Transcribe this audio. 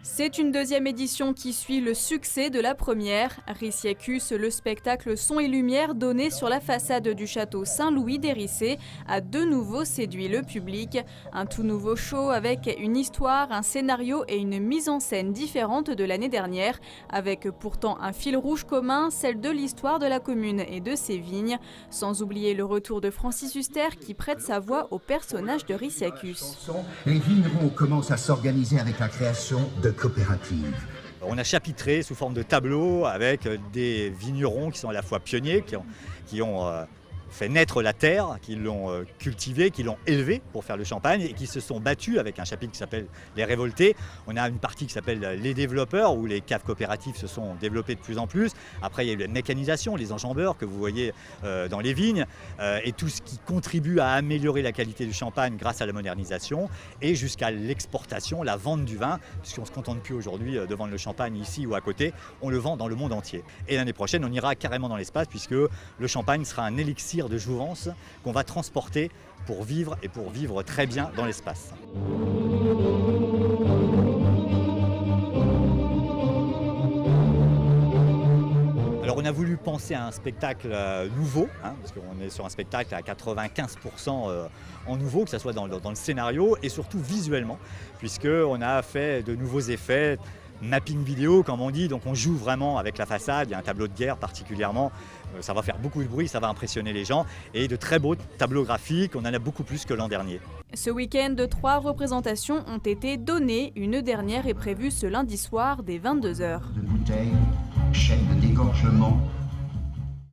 C'est une deuxième édition qui suit le succès de la première. Ricciacus, le spectacle son et lumière donné sur la façade du château Saint-Louis d'Hérissé, a de nouveau séduit le public. Un tout nouveau show avec une histoire, un scénario et une mise en scène différente de l'année dernière, avec pourtant un fil rouge commun, celle de l'histoire de la commune et de ses vignes, sans oublier le retour de Francis Huster qui prête sa voix au personnage de Ricciacus. Les vignerons commencent à s'organiser avec la création de coopératives. On a chapitré sous forme de tableau avec des vignerons qui sont à la fois pionniers, qui ont fait naître la terre, qui l'ont cultivée, qui l'ont élevée pour faire le champagne et qui se sont battus avec un chapitre qui s'appelle Les Révoltés. On a une partie qui s'appelle Les Développeurs où les caves coopératives se sont développées de plus en plus. Après il y a eu la mécanisation, les enjambeurs que vous voyez dans les vignes et tout ce qui contribue à améliorer la qualité du champagne grâce à la modernisation et jusqu'à l'exportation, la vente du vin, puisqu'on ne se contente plus aujourd'hui de vendre le champagne ici ou à côté, on le vend dans le monde entier. Et l'année prochaine on ira carrément dans l'espace puisque le champagne sera un élixir de jouvence qu'on va transporter pour vivre et pour vivre très bien dans l'espace. Alors on a voulu penser à un spectacle nouveau, parce qu'on est sur un spectacle à 95% en nouveau, que ce soit dans le scénario et surtout visuellement, puisqu'on a fait de nouveaux effets, mapping vidéo comme on dit, donc on joue vraiment avec la façade, il y a un tableau de guerre particulièrement, ça va faire beaucoup de bruit, ça va impressionner les gens, et de très beaux tableaux graphiques, on en a beaucoup plus que l'an dernier. Ce week-end, 3 représentations ont été données, une dernière est prévue ce lundi soir dès 22h. De bouteilles, chaîne de dégorgement,